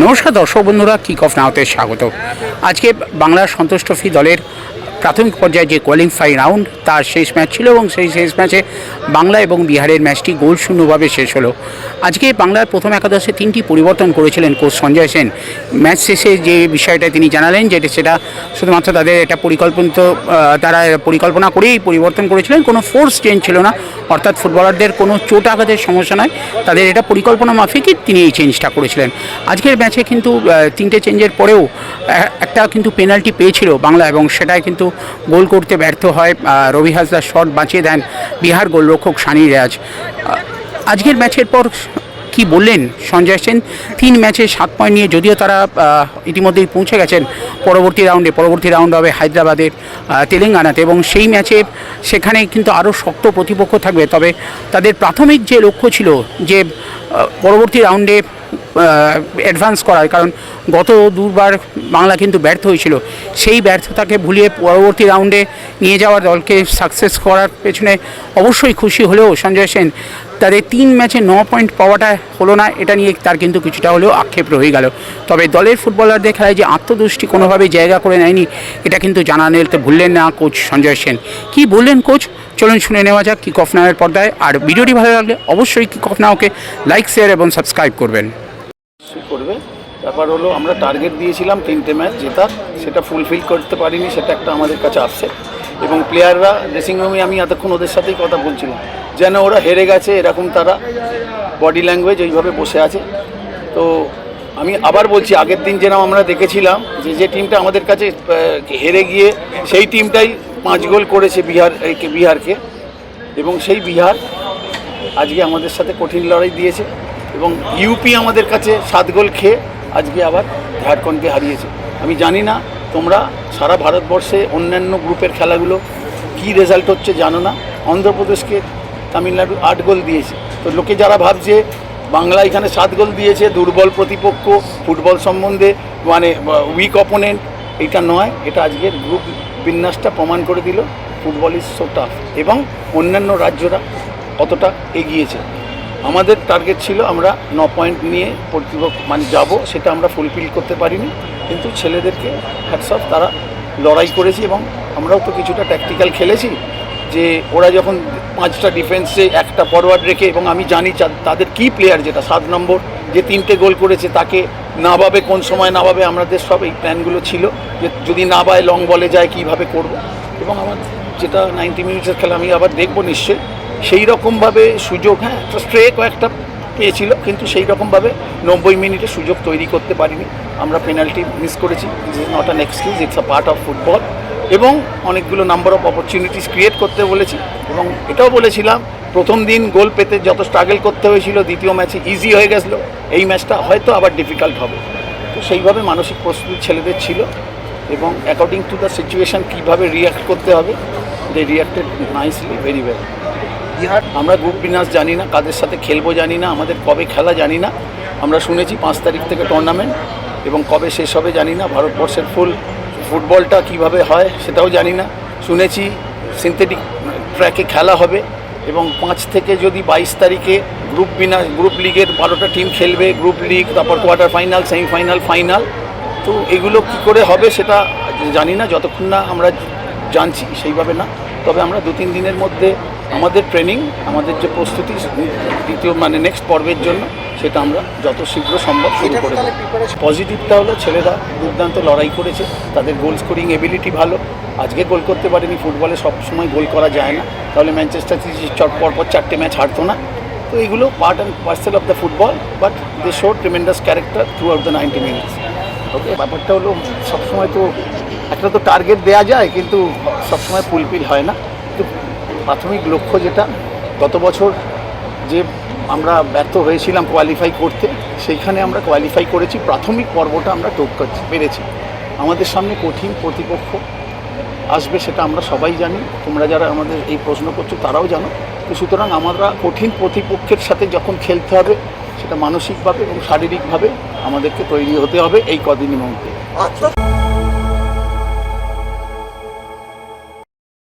নমস্কার দর্শক বন্ধুরা, কিক অফ নাওতে স্বাগত। আজকে বাংলার সন্তোষ ট্রফি দলের প্রাথমিক পর্যায়ে যে কোয়ালিফাই রাউন্ড তার শেষ ম্যাচ ছিল এবং সেই শেষ ম্যাচে বাংলা এবং বিহারের ম্যাচটি গোল শূন্যভাবে শেষ হলো। আজকে বাংলার প্রথম একাদশে 3টি পরিবর্তন করেছিলেন কোচ সঞ্জয় সেন। ম্যাচ শেষে যে বিষয়টা তিনি জানালেন সেটা শুধুমাত্র তাদের এটা তারা পরিকল্পনা করেই পরিবর্তন করেছিলেন, কোনো ফোর্স চেঞ্জ ছিল না, অর্থাৎ ফুটবলারদের কোনো চোট আঘাতের সমস্যা নয়, তাদের এটা পরিকল্পনা মাফিকই তিনি এই চেঞ্জটা করেছিলেন। আজকের ম্যাচে কিন্তু 3টে চেঞ্জের পরেও একটা কিন্তু পেনাল্টি পেয়েছিল বাংলা এবং সেটাই কিন্তু গোল করতে ব্যর্থ হয়। রবি হাসদার শট বাঁচিয়ে দেন বিহার গোলরক্ষক সানি রেয়াজ। আজকের ম্যাচের পর কি বললেন সঞ্জয় সেন? 3 ম্যাচে 7 পয়েন্ট নিয়ে যদিও তারা ইতিমধ্যেই পৌঁছে গেছেন পরবর্তী রাউন্ড হবে হায়দ্রাবাদের তেলেঙ্গানাতে এবং সেই ম্যাচে সেখানে কিন্তু আরও শক্ত প্রতিপক্ষ থাকবে। তবে তাদের প্রাথমিক যে লক্ষ্য ছিল যে পরবর্তী রাউন্ডে অ্যাডভান্স করার, কারণ গত দুবার বাংলা কিন্তু ব্যর্থ হয়েছিল, সেই ব্যর্থতাকে ভুলিয়ে পরবর্তী রাউন্ডে নিয়ে যাওয়ার দলকে সাকসেস করার পেছনে অবশ্যই খুশি হলেও সঞ্জয় সেন তাদের 3 ম্যাচে 9 পয়েন্ট পাওয়াটা হলো না, এটা নিয়ে তার কিন্তু কিছুটা হলেও আক্ষেপ রয়ে গেল। তবে দলের ফুটবলারদের খেলায় যে আত্মদৃষ্টি কোনোভাবেই জায়গা করে নেয়নি এটা কিন্তু জানাতে ভুললেন না কোচ সঞ্জয় সেন। কী বললেন কোচ, চলুন শুনে নেওয়া যাক কিক অফ নাওয়ের পর্দায়। আর ভিডিওটি ভালো লাগলে অবশ্যই কিক অফ নাওকে লাইক, শেয়ার এবং সাবস্ক্রাইব করবেন। ব্যাপার হলো, আমরা টার্গেট দিয়েছিলাম 3টে ম্যাচ জেতার, সেটা ফুলফিল করতে পারিনি, সেটা একটা আমাদের কাছে আপসেট। এবং প্লেয়াররা ড্রেসিং রুমে, আমি এতক্ষণ ওদের সাথেই কথা বলছিলাম, যেন ওরা হেরে গেছে এরকম তারা বডি ল্যাঙ্গুয়েজ ওইভাবে বসে আছে। তো আমি আবার বলছি, আগের দিন যেরকম আমরা দেখেছিলাম যে টিমটা আমাদের কাছে হেরে গিয়ে সেই টিমটাই 5 গোল করেছে বিহারকে, এবং সেই বিহার আজকে আমাদের সাথে কঠিন লড়াই দিয়েছে এবং ইউপি আমাদের কাছে 7 গোল খেয়ে আজকে আবার ঝাড়খণ্ডকে হারিয়েছে। আমি জানি না তোমরা সারা ভারতবর্ষে অন্যান্য গ্রুপের খেলাগুলো কি রেজাল্ট হচ্ছে জানো না। অন্ধ্রপ্রদেশকে তামিলনাড়ু 8 গোল দিয়েছে। তো লোকে যারা ভাবছে বাংলা এখানে 7 গোল দিয়েছে, দুর্বল প্রতিপক্ষ, ফুটবল সম্বন্ধে মানে উইক অপোনেন্ট, এটা নয়। এটা আজকের গ্রুপ বিন্যাসটা প্রমাণ করে দিল ফুটবল ইজ সো টাফ এবং অন্যান্য রাজ্যরা কতটা এগিয়েছে। আমাদের টার্গেট ছিল আমরা 9 পয়েন্ট নিয়ে প্রতিপক্ষ যাব, সেটা আমরা ফুলফিল করতে পারিনি, কিন্তু ছেলেদেরকে হ্যাটস অফ, তারা লড়াই করেছি এবং আমরাও তো কিছুটা ট্যাকটিক্যাল খেলেছি। যে ওরা যখন 5টা ডিফেন্সে 1টা ফরওয়ার্ড রেখে, এবং আমি জানি তাদের কি প্লেয়ার, যেটা 7 নম্বর যে 3টে গোল করেছে তাকে নাবাবে, কোন সময় নাবাবে, আমাদের সব এই প্ল্যানগুলো ছিল যে যদি নাবায় লং বলে যায় কীভাবে করব। এবং আমার যেটা 90 মিনিটের খেলা আমি আবার দেখবো নিশ্চয়ই, সেই রকমভাবে সুযোগ, একটা স্ট্রে কয়েকটা পেয়েছিল, কিন্তু সেই রকমভাবে 90 মিনিটে সুযোগ তৈরি করতে পারিনি। আমরা পেনাল্টি মিস করেছি, this is not an excuse, it's a part of football. এবং অনেকগুলো নাম্বার অফ অপরচুনিটিস ক্রিয়েট করতে বলেছি এবং এটাও বলেছিলাম প্রথম দিন গোল পেতে যত স্ট্রাগল করতে হয়েছিল, দ্বিতীয় ম্যাচে ইজি হয়ে গেছিলো, এই ম্যাচটা হয়তো আবার ডিফিকাল্ট হবে। তো সেইভাবে মানসিক প্রস্তুতি ছেলেদের ছিল এবং অ্যাকর্ডিং টু দ্য সিচুয়েশান কীভাবে রিয়াক্ট করতে হবে, দে রিয়াক্টেড নাইসলি, ভেরি ওয়েল। আমরা গ্রুপ বিন্যাস জানি না, কাদের সাথে খেলবো জানি না, আমাদের কবে খেলা জানি না। আমরা শুনেছি 5 তারিখ থেকে টুর্নামেন্ট এবং কবে শেষ হবে জানি না। ভারতবর্ষের ফুটবলটা কিভাবে হয় সেটাও জানি না। শুনেছি সিনথেটিক ট্র্যাকে খেলা হবে এবং 5 থেকে যদি 22 তারিখে গ্রুপ লিগের 12টা টিম খেলবে, গ্রুপ লিগ, তারপর কোয়ার্টার ফাইনাল, সেমিফাইনাল, ফাইনাল। তো এগুলো কী করে হবে সেটা জানি না, যতক্ষণ না আমরা জানছি সেইভাবে না। তবে আমরা 2-3 দিনের মধ্যে আমাদের ট্রেনিং, আমাদের যে প্রস্তুতি দ্বিতীয় নেক্সট পর্বের জন্য, সেটা আমরা যত শীঘ্র সম্ভব শুরু করে দেব। পজিটিভটা হলো ছেলেরা দুর্দান্ত লড়াই করেছে, তাদের গোল স্কোরিং এবিলিটি ভালো। আজকে গোল করতে পারেনি, ফুটবলে সবসময় গোল করা যায় না, তাহলে ম্যানচেস্টার সিটি পরপর 4টে ম্যাচ হারতো না। তো এইগুলো part and parcel of the football, but they show tremendous character throughout the 90 minutes. Okay, ব্যাপারটা হলো সবসময় তো একটা তো টার্গেট দেওয়া যায়, কিন্তু সবসময় ফুলফিল হয় না। কিন্তু প্রাথমিক লক্ষ্য যেটা গত বছর যে আমরা ব্যর্থ হয়েছিলাম কোয়ালিফাই করতে, সেইখানে আমরা কোয়ালিফাই করেছি, প্রাথমিক পর্বটা আমরা করতে পেরেছি। আমাদের সামনে কঠিন প্রতিপক্ষ আসবে সেটা আমরা সবাই জানি, তোমরা যারা আমাদের এই প্রশ্ন করছো তারাও জানো। তো সুতরাং আমরা কঠিন প্রতিপক্ষের সাথে যখন খেলতে হবে, সেটা মানসিকভাবে এবং শারীরিকভাবে আমাদেরকে তৈরি হতে হবে এই কদিনের মধ্যে।